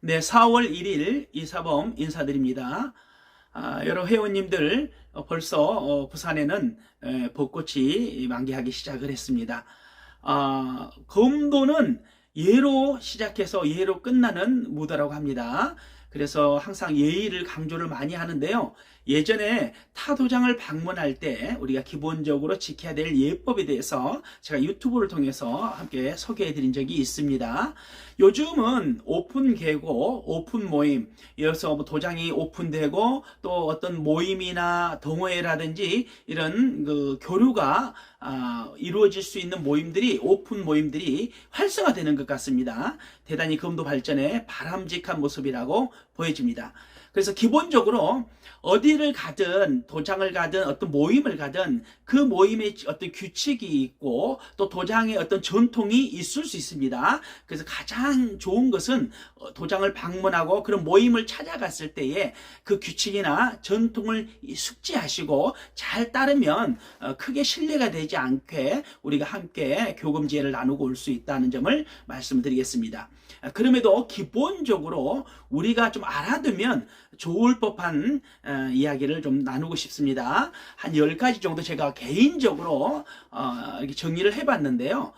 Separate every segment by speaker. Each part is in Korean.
Speaker 1: 네, 4월 1일 이사범 인사드립니다. 여러 회원님들 벌써 부산에는 벚꽃이 만개하기 시작을 했습니다. 검도는 예로 시작해서 예로 끝나는 무더라고 합니다. 그래서 항상 예의를 강조를 많이 하는데요. 예전에 타도장을 방문할 때 우리가 기본적으로 지켜야 될 예법에 대해서 제가 유튜브를 통해서 함께 소개해 드린 적이 있습니다. 요즘은 오픈 계고 오픈 모임, 여기서 뭐 도장이 오픈되고 또 어떤 모임이나 동호회라든지 이런 그 교류가 이루어질 수 있는 모임들이, 오픈 모임들이 활성화되는 것 같습니다. 대단히 검도 발전의 바람직한 모습이라고 보여집니다. 그래서 기본적으로 어디를 가든, 도장을 가든, 어떤 모임을 가든 그 모임에 어떤 규칙이 있고 또 도장의 어떤 전통이 있을 수 있습니다. 그래서 가장 좋은 것은 도장을 방문하고 그런 모임을 찾아갔을 때에 그 규칙이나 전통을 숙지하시고 잘 따르면 크게 신뢰가 되지 않게 우리가 함께 교금지혜를 나누고 올 수 있다는 점을 말씀드리겠습니다. 그럼에도 기본적으로 우리가 좀 알아두면 좋을 법한 이야기를 좀 나누고 싶습니다. 한 10가지 정도 제가 개인적으로 이렇게 정리를 해봤는데요.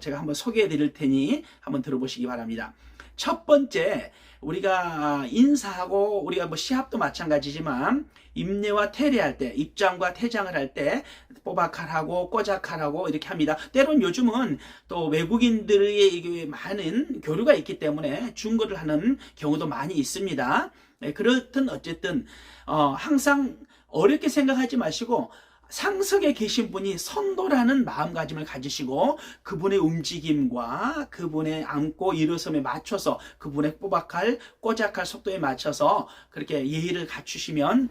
Speaker 1: 제가 한번 소개해 드릴 테니 한번 들어보시기 바랍니다. 첫 번째, 우리가 인사하고 우리가 뭐 시합도 마찬가지지만 임례와 퇴례할 때, 입장과 퇴장을 할 때 뽀박칼하고 꼬작칼하고 이렇게 합니다. 때론 요즘은 또 외국인들의 많은 교류가 있기 때문에 중거를 하는 경우도 많이 있습니다. 그렇든 어쨌든 항상 어렵게 생각하지 마시고 상석에 계신 분이 선도라는 마음가짐을 가지시고 그분의 움직임과 그분의 앉고 일어섬에 맞춰서 그분의 뽀박할 꼬작할 속도에 맞춰서 그렇게 예의를 갖추시면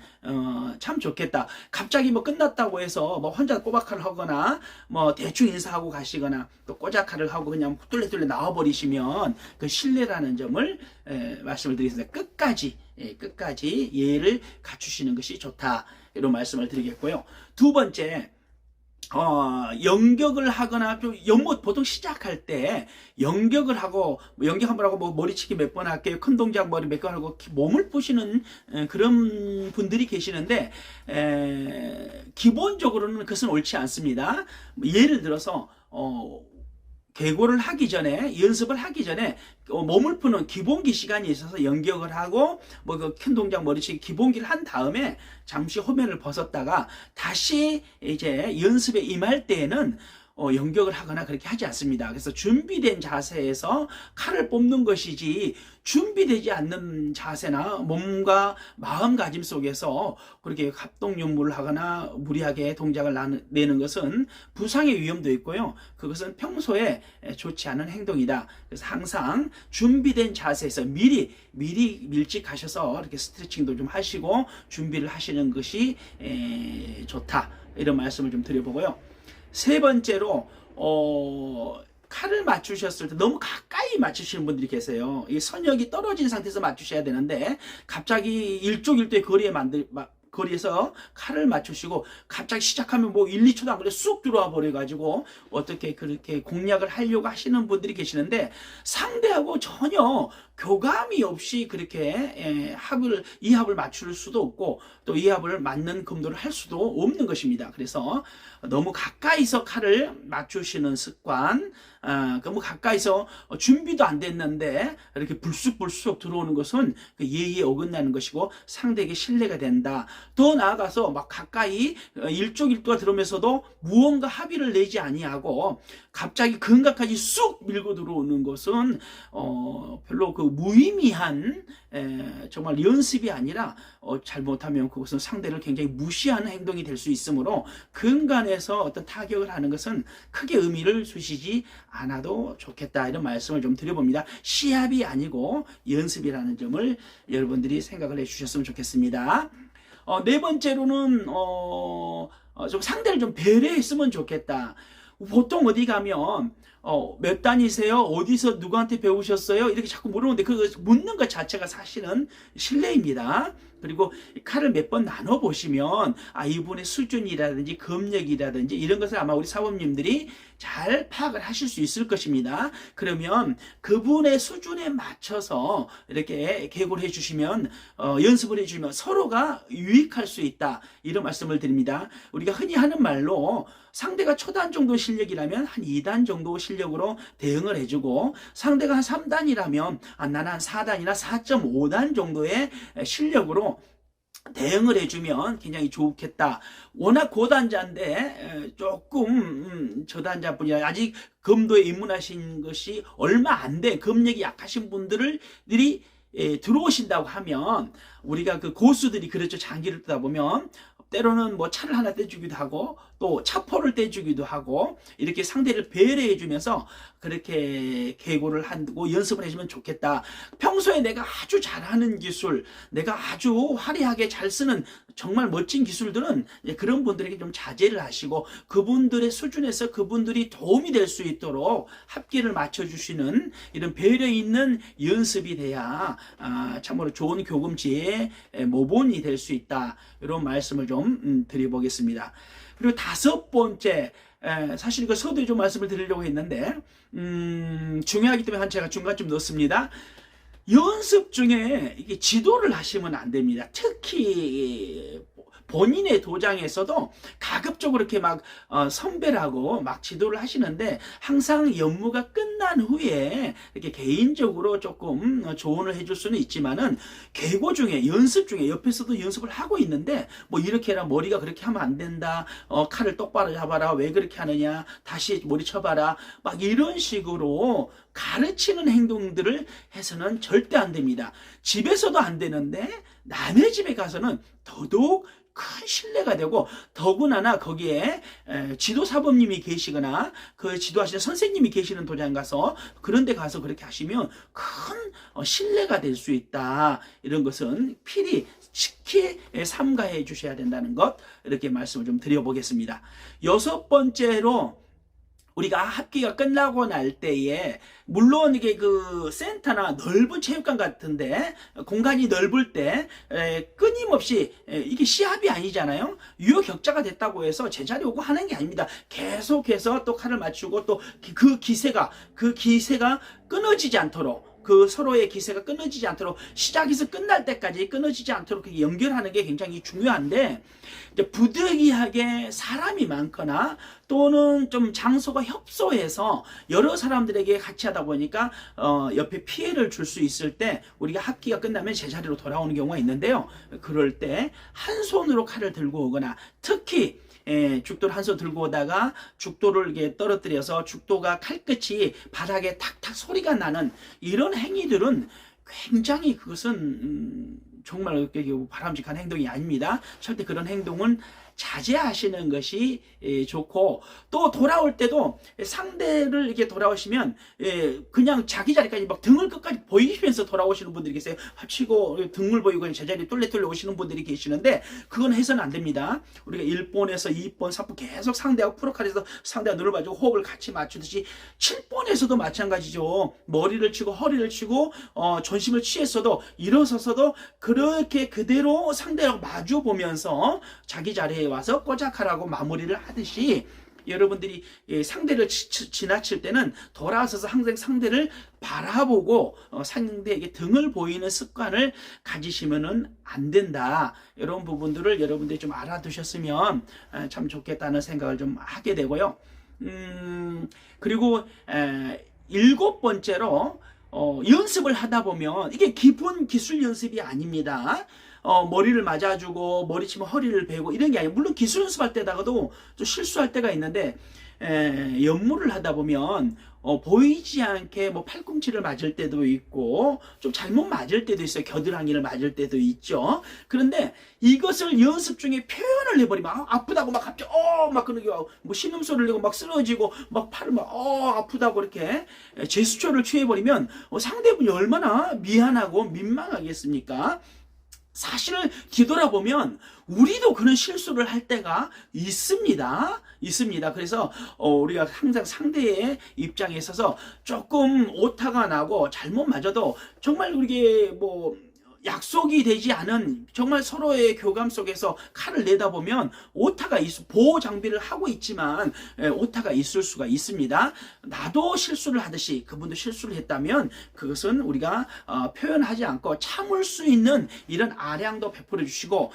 Speaker 1: 참 좋겠다. 갑자기 뭐 끝났다고 해서 뭐 혼자 꼬박칼을 하거나 뭐 대충 인사하고 가시거나 또 꼬작칼을 하고 그냥 뚫레뚫레 나와버리시면 그 신뢰라는 점을 말씀을 드리겠습니다. 끝까지 예의를 갖추시는 것이 좋다. 이런 말씀을 드리겠고요. 두 번째, 연격을 하거나 좀 보통 시작할 때 연격을 하고 연격 한번 하고 뭐 머리치기 몇 번 할게요. 큰 동작 머리 몇 번 하고 몸을 푸시는 그런 분들이 계시는데 기본적으로는 그것은 옳지 않습니다. 예를 들어서 계고를 하기 전에, 연습을 하기 전에 몸을 푸는 기본기 시간이 있어서 연격을 하고 뭐 그 큰 동작 머리치기 기본기를 한 다음에 잠시 화면을 벗었다가 다시 이제 연습에 임할 때에는 연격을 하거나 그렇게 하지 않습니다. 그래서 준비된 자세에서 칼을 뽑는 것이지 준비되지 않는 자세나 몸과 마음가짐 속에서 그렇게 합동연무를 하거나 무리하게 동작을 내는 것은 부상의 위험도 있고요. 그것은 평소에 좋지 않은 행동이다. 그래서 항상 준비된 자세에서 미리 밀직하셔서 이렇게 스트레칭도 좀 하시고 준비를 하시는 것이 좋다. 이런 말씀을 좀 드려보고요. 세 번째로 칼을 맞추셨을 때 너무 가까이 맞추시는 분들이 계세요. 이 선역이 떨어진 상태에서 맞추셔야 되는데 갑자기 일족일도의 거리에서 칼을 맞추시고 갑자기 시작하면 뭐 1, 2초도 안 걸려 쑥 들어와 버려가지고 어떻게 그렇게 공략을 하려고 하시는 분들이 계시는데 상대하고 전혀 교감이 없이 그렇게 이 합을 맞출 수도 없고 또 이 합을 맞는 검도를 할 수도 없는 것입니다. 그래서 너무 가까이서 칼을 맞추시는 습관, 너무 가까이서 준비도 안 됐는데 이렇게 불쑥불쑥 들어오는 것은 그 예의에 어긋나는 것이고 상대에게 신뢰가 된다. 더 나아가서 막 가까이 일족일도가 들어오면서도 무언가 합의를 내지 아니하고 갑자기 근각까지 쑥 밀고 들어오는 것은 별로 그 무의미한 정말 연습이 아니라 잘못하면 그것은 상대를 굉장히 무시하는 행동이 될 수 있으므로 근간에서 어떤 타격을 하는 것은 크게 의미를 두시지 않아도 좋겠다. 이런 말씀을 좀 드려봅니다. 시합이 아니고 연습이라는 점을 여러분들이 생각을 해주셨으면 좋겠습니다. 네 번째로는 좀 상대를 좀 배려했으면 좋겠다. 보통 어디 가면 몇 단이세요? 어디서 누구한테 배우셨어요? 이렇게 자꾸 물어보는데 그 묻는 것 자체가 사실은 실례입니다. 그리고 칼을 몇 번 나눠 보시면 이분의 수준이라든지 검력이라든지 이런 것을 아마 우리 사범님들이 잘 파악을 하실 수 있을 것입니다. 그러면 그분의 수준에 맞춰서 이렇게 계고를 해주시면 연습을 해주시면 서로가 유익할 수 있다, 이런 말씀을 드립니다. 우리가 흔히 하는 말로 상대가 초단 정도 실력이라면 한 2단 정도 실력으로 대응을 해주고, 상대가 한 3단이라면 나는 한 4단이나 4.5단 정도의 실력으로 대응을 해주면 굉장히 좋겠다. 워낙 고단자인데 조금 저단자뿐이라 아직 검도에 입문하신 것이 얼마 안 돼 검력이 약하신 분들이 들어오신다고 하면, 우리가 그 고수들이 그렇죠. 장기를 뜨다 보면 때로는 뭐 차를 하나 떼주기도 하고 또 차포를 떼주기도 하고 이렇게 상대를 배려해 주면서 그렇게 계고를 하고 연습을 해주면 좋겠다. 평소에 내가 아주 잘하는 기술, 내가 아주 화려하게 잘 쓰는 정말 멋진 기술들은 그런 분들에게 좀 자제를 하시고, 그분들의 수준에서 그분들이 도움이 될 수 있도록 합기를 맞춰주시는 이런 배려 있는 연습이 돼야 참으로 좋은 교금지의 모본이 될 수 있다, 이런 말씀을 좀 드려보겠습니다. 그리고 5번째, 사실 이거 서두에 좀 말씀을 드리려고 했는데 중요하기 때문에 제가 중간쯤 넣습니다. 연습 중에 이게 지도를 하시면 안 됩니다. 특히 본인의 도장에서도 가급적으로 이렇게 막 선별하고 막 지도를 하시는데, 항상 연무가 끝난 후에 이렇게 개인적으로 조금 조언을 해줄 수는 있지만은, 계고 중에 연습 중에 옆에서도 연습을 하고 있는데 뭐 이렇게 해라, 머리가 그렇게 하면 안 된다, 칼을 똑바로 잡아라, 왜 그렇게 하느냐, 다시 머리 쳐봐라, 막 이런 식으로 가르치는 행동들을 해서는 절대 안 됩니다. 집에서도 안 되는데 남의 집에 가서는 더더욱 큰 신뢰가 되고, 더구나나 거기에 지도사범님이 계시거나 그 지도하시는 선생님이 계시는 도장 가서 그런 데 가서 그렇게 하시면 큰 신뢰가 될 수 있다. 이런 것은 필히 특히 삼가해 주셔야 된다는 것, 이렇게 말씀을 좀 드려보겠습니다. 6번째로, 우리가 합기가 끝나고 날 때에 물론 이게 그 센터나 넓은 체육관 같은데 공간이 넓을 때 끊임없이 이게 시합이 아니잖아요. 유효격자가 됐다고 해서 제자리 오고 하는 게 아닙니다. 계속해서 또 칼을 맞추고 또 그 기세가 끊어지지 않도록, 그 서로의 기세가 끊어지지 않도록, 시작에서 끝날 때까지 끊어지지 않도록 연결하는 게 굉장히 중요한데, 이제 부득이하게 사람이 많거나 또는 좀 장소가 협소해서 여러 사람들에게 같이 하다 보니까 옆에 피해를 줄 수 있을 때 우리가 합기가 끝나면 제자리로 돌아오는 경우가 있는데요. 그럴 때 한 손으로 칼을 들고 오거나, 특히 죽도를 한 손 들고 오다가 죽도를 이렇게 떨어뜨려서 죽도가 칼끝이 바닥에 탁탁 소리가 나는 이런 행위들은 굉장히, 그것은 정말 바람직한 행동이 아닙니다. 절대 그런 행동은 자제하시는 것이 좋고, 또 돌아올 때도 상대를 이렇게 돌아오시면 그냥 자기 자리까지 막 등을 끝까지 보이시면서 돌아오시는 분들이 계세요. 합치고 등을 보이고 제자리 뚫레뚫레 오시는 분들이 계시는데, 그건 해서는 안 됩니다. 우리가 1번에서 2번, 3번 계속 상대하고 프로칼에서 상대가 눈을 봐주고 호흡을 같이 맞추듯이 7번에서도 마찬가지죠. 머리를 치고 허리를 치고 전심을 취했어도 일어서서도 그렇게 그대로 상대하고 마주 보면서 자기 자리에 와서 꼬작하라고 마무리를 하듯이, 여러분들이 상대를 지나칠 때는 돌아서서 항상 상대를 바라보고 상대에게 등을 보이는 습관을 가지시면은 안 된다. 이런 부분들을 여러분들이 좀 알아두셨으면 참 좋겠다는 생각을 좀 하게 되고요. 그리고 7번째로, 연습을 하다 보면 이게 기본 기술 연습이 아닙니다. 머리를 맞아주고 머리 치면 허리를 베고 이런 게 아니에요. 물론 기술 연습할 때다가도 좀 실수할 때가 있는데, 연무를 하다 보면 보이지 않게 뭐 팔꿈치를 맞을 때도 있고 좀 잘못 맞을 때도 있어요. 겨드랑이를 맞을 때도 있죠. 그런데 이것을 연습 중에 표현을 해버리면 아프다고 막 갑자기 막 그런 게, 뭐 신음소리를 내고 막 쓰러지고 막 팔을 막 아프다고 이렇게 제스처를 취해버리면 상대분이 얼마나 미안하고 민망하겠습니까? 사실을 뒤돌아보면 우리도 그런 실수를 할 때가 있습니다. 그래서 우리가 항상 상대의 입장에 있어서 조금 오타가 나고 잘못 맞아도 정말 우리게 뭐 약속이 되지 않은 정말 서로의 교감 속에서 칼을 내다보면 보호 장비를 하고 있지만 오타가 있을 수가 있습니다. 나도 실수를 하듯이 그분도 실수를 했다면 그것은 우리가 표현하지 않고 참을 수 있는 이런 아량도 베풀어 주시고,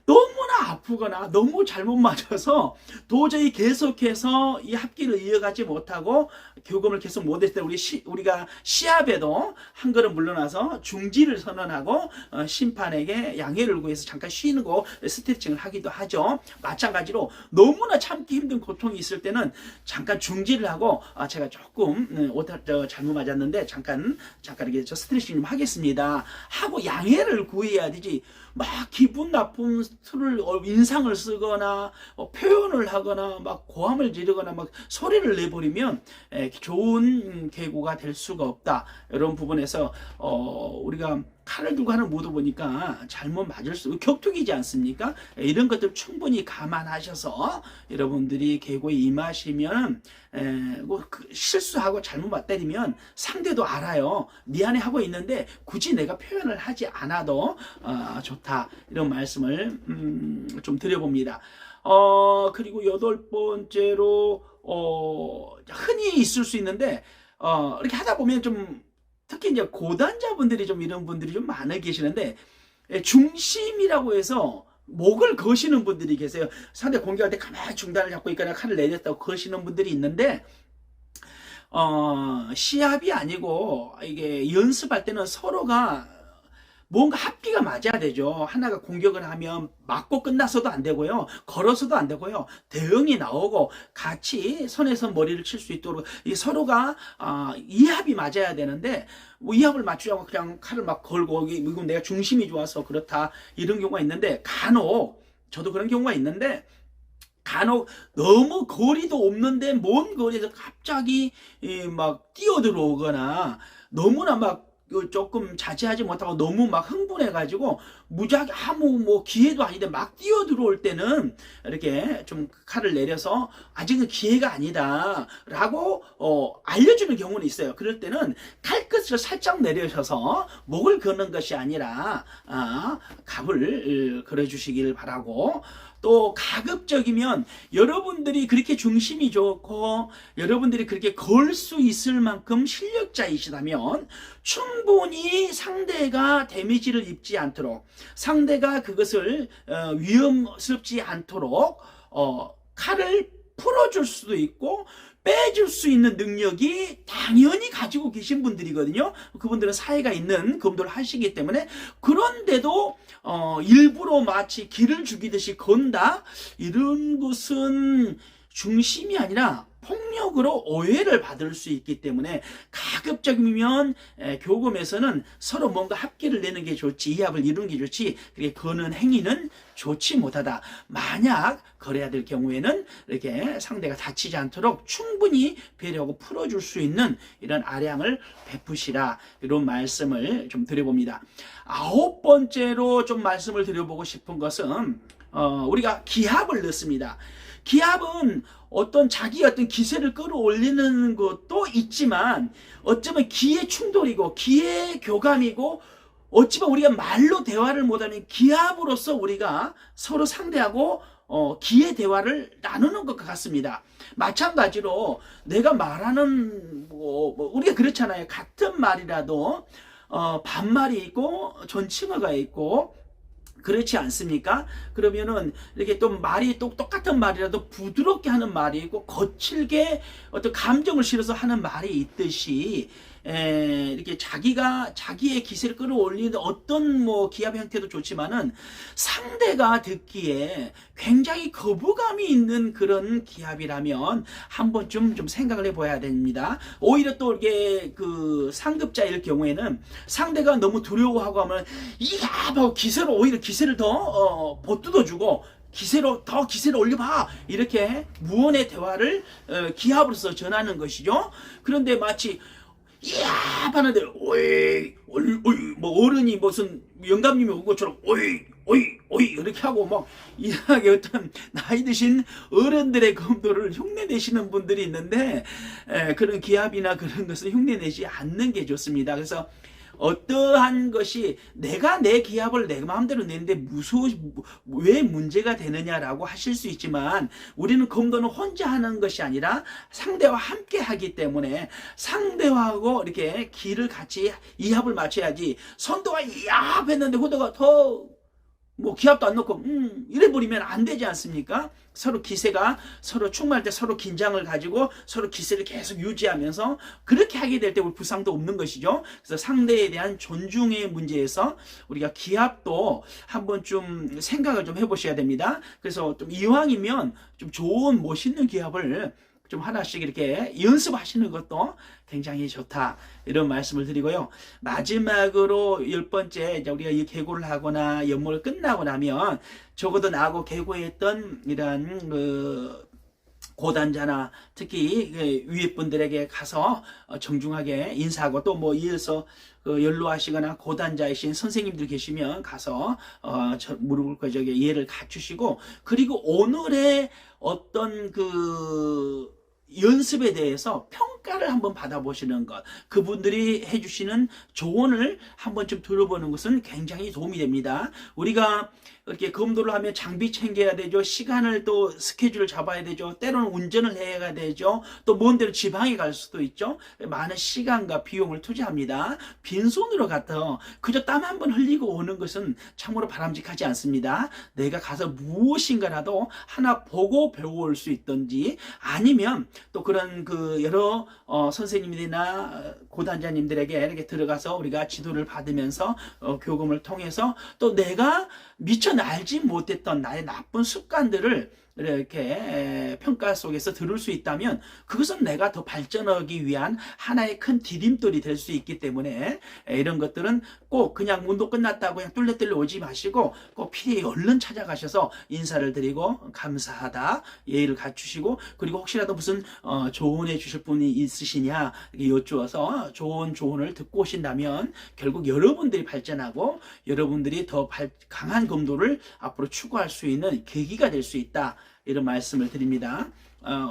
Speaker 1: 너무나 아프거나 너무 잘못 맞아서 도저히 계속해서 이 합기를 이어가지 못하고 교검을 계속 못했을 때 우리가 시합에도 한 걸음 물러나서 중지를 선언하고 심판에게 양해를 구해서 잠깐 쉬는 거 스트레칭을 하기도 하죠. 마찬가지로 너무나 참기 힘든 고통이 있을 때는 잠깐 중지를 하고 제가 조금 잘못 맞았는데 잠깐 이렇게 스트레칭 좀 하겠습니다 하고 양해를 구해야 되지, 막 기분 나쁜 인상을 쓰거나 표현을 하거나 막 고함을 지르거나 막 소리를 내버리면 좋은 계고가 될 수가 없다. 이런 부분에서 우리가 칼을 들고 하는 모두 보니까 잘못 맞을 수, 격투기지 않습니까? 이런 것들 충분히 감안하셔서 여러분들이 계고에 임하시면 실수하고 잘못 맞다리면 상대도 알아요. 미안해하고 있는데 굳이 내가 표현을 하지 않아도 좋다. 이런 말씀을 좀 드려봅니다. 그리고 8번째로 흔히 있을 수 있는데 이렇게 하다 보면 좀 특히 이제 고단자분들이 좀 이런 분들이 좀 많이 계시는데, 중심이라고 해서 목을 거시는 분들이 계세요. 상대 공격할 때 가만히 중단을 잡고 있거나 칼을 내렸다고 거시는 분들이 있는데, 시합이 아니고 이게 연습할 때는 서로가 뭔가 합기가 맞아야 되죠. 하나가 공격을 하면 맞고 끝나서도 안 되고요. 걸어서도 안 되고요. 대응이 나오고 같이 선에서 머리를 칠 수 있도록 서로가 이합이 맞아야 되는데, 뭐 이합을 맞추려고 그냥 칼을 막 걸고 이건 내가 중심이 좋아서 그렇다 이런 경우가 있는데, 간혹 저도 그런 경우가 있는데 간혹 너무 거리도 없는데 먼 거리에서 갑자기 막 뛰어들어오거나 너무나 막 조금 자제하지 못하고 너무 막 흥분해가지고 무지하게 아무 뭐 기회도 아닌데 막 뛰어들어올 때는 이렇게 좀 칼을 내려서 아직은 기회가 아니다 라고 알려주는 경우는 있어요. 그럴 때는 칼끝을 살짝 내려셔서 목을 거는 것이 아니라 갑을 걸어주시길 바라고, 또 가급적이면 여러분들이 그렇게 중심이 좋고 여러분들이 그렇게 걸 수 있을 만큼 실력자이시다면 충분히 상대가 데미지를 입지 않도록, 상대가 그것을 위험스럽지 않도록 칼을 풀어줄 수도 있고 빼줄 수 있는 능력이 당연히 가지고 계신 분들이거든요. 그분들은 사이가 있는 검도를 하시기 때문에, 그런데도 일부러 마치 기를 죽이듯이 건다, 이런 것은 중심이 아니라 폭력으로 오해를 받을 수 있기 때문에, 가급적이면 교검에서는 서로 뭔가 합기를 내는 게 좋지, 이합을 이루는 게 좋지, 그렇게 거는 행위는 좋지 못하다. 만약 거래야 될 경우에는 이렇게 상대가 다치지 않도록 충분히 배려하고 풀어줄 수 있는 이런 아량을 베푸시라, 이런 말씀을 좀 드려봅니다. 9번째로 좀 말씀을 드려보고 싶은 것은 우리가 기합을 넣습니다. 기합은 자기 어떤 기세를 끌어올리는 것도 있지만 어쩌면 기의 충돌이고 기의 교감이고, 어찌보면 우리가 말로 대화를 못하는 기합으로서 우리가 서로 상대하고 기의 대화를 나누는 것 같습니다. 마찬가지로 내가 말하는 우리가 그렇잖아요. 같은 말이라도 반말이 있고 존칭어가 있고 그렇지 않습니까? 그러면은 이렇게 또 말이 똑같은 말이라도 부드럽게 하는 말이 있고 거칠게 어떤 감정을 실어서 하는 말이 있듯이, 이렇게 자기의 기세를 끌어올리는 어떤 기합 형태도 좋지만은 상대가 듣기에 굉장히 거부감이 있는 그런 기합이라면 한 번쯤 좀 생각을 해봐야 됩니다. 오히려 또 이게 상급자일 경우에는 상대가 너무 두려워하고 하면 이합하고 오히려 기세를 더 보듬어주고 더 기세를 올려봐, 이렇게 무언의 대화를 기합으로서 전하는 것이죠. 그런데 마치 이야 하는데 오이 어른이 무슨 영감님이 온 것처럼 오이 이렇게 하고 막 이상하게 어떤 나이 드신 어른들의 검도를 흉내내시는 분들이 있는데, 그런 기합이나 그런 것을 흉내내지 않는 게 좋습니다. 그래서 어떠한 것이 내가 내 기합을 내 마음대로 내는데 왜 문제가 되느냐라고 하실 수 있지만, 우리는 검도는 혼자 하는 것이 아니라 상대와 함께 하기 때문에 상대하고 이렇게 기를 같이 이합을 맞춰야지, 선도가 이합 했는데 후도가 더 기합도 안 넣고 이래 버리면 안 되지 않습니까? 서로 기세가 서로 충만할 때 서로 긴장을 가지고 서로 기세를 계속 유지하면서 그렇게 하게 될 때 우리 부상도 없는 것이죠. 그래서 상대에 대한 존중의 문제에서 우리가 기합도 한번 좀 생각을 좀 해보셔야 됩니다. 그래서 좀 이왕이면 좀 좋은 멋있는 기합을 좀 하나씩 이렇게 연습하시는 것도 굉장히 좋다, 이런 말씀을 드리고요. 마지막으로 10번째, 우리가 이 계고를 하거나 연못을 끝나고 나면 적어도 나하고 계고했던 이런 고단자나 특히 위에 분들에게 가서 정중하게 인사하고, 또 이어서 연로하시거나 고단자이신 선생님들 계시면 가서 무릎을 꿇고 예를 갖추시고, 그리고 오늘의 어떤 연습에 대해서 평가를 한번 받아보시는 것, 그분들이 해주시는 조언을 한번 좀 들어보는 것은 굉장히 도움이 됩니다. 우리가 이렇게 검도를 하면 장비 챙겨야 되죠. 시간을 또 스케줄을 잡아야 되죠. 때로는 운전을 해야 되죠. 또 먼 데로 지방에 갈 수도 있죠. 많은 시간과 비용을 투자합니다. 빈손으로 가서 그저 땀 한 번 흘리고 오는 것은 참으로 바람직하지 않습니다. 내가 가서 무엇인가라도 하나 보고 배워올 수 있든지, 아니면 또 그런 여러 선생님들이나 고단자님들에게 이렇게 들어가서 우리가 지도를 받으면서 교금을 통해서 또 내가 미처 알지 못했던 나의 나쁜 습관들을 이렇게 평가 속에서 들을 수 있다면, 그것은 내가 더 발전하기 위한 하나의 큰 디딤돌이 될 수 있기 때문에, 이런 것들은 꼭 그냥 운동 끝났다고 그냥 뚫레뚫레 오지 마시고 꼭 필히 얼른 찾아가셔서 인사를 드리고 감사하다 예의를 갖추시고, 그리고 혹시라도 무슨 조언해 주실 분이 있으시냐 여쭈어서 좋은 조언을 듣고 오신다면 결국 여러분들이 발전하고 여러분들이 더 강한 검도를 앞으로 추구할 수 있는 계기가 될 수 있다, 이런 말씀을 드립니다.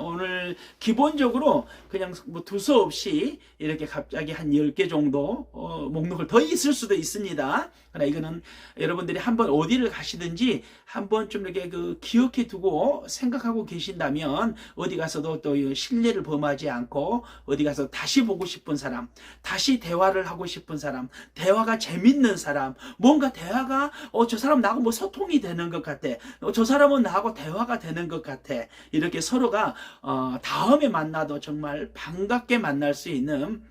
Speaker 1: 오늘 기본적으로 그냥 두서없이 이렇게 갑자기 한 10개 정도 목록을 더 있을 수도 있습니다. 그러나 이거는 여러분들이 한번 어디를 가시든지 한번 좀 이렇게 기억해 두고 생각하고 계신다면, 어디 가서도 또 신뢰를 범하지 않고 어디 가서 다시 보고 싶은 사람, 다시 대화를 하고 싶은 사람, 대화가 재밌는 사람, 뭔가 대화가 저 사람 나하고 소통이 되는 것 같아, 저 사람은 나하고 대화가 되는 것 같아, 이렇게 서로가 다음에 만나도 정말 반갑게 만날 수 있는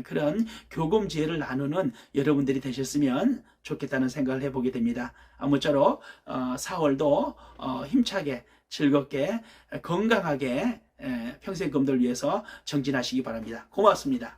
Speaker 1: 그런 교금 지혜를 나누는 여러분들이 되셨으면 좋겠다는 생각을 해보게 됩니다. 아무쪼록 4월도 힘차게 즐겁게 건강하게 평생 검도를 위해서 정진하시기 바랍니다. 고맙습니다.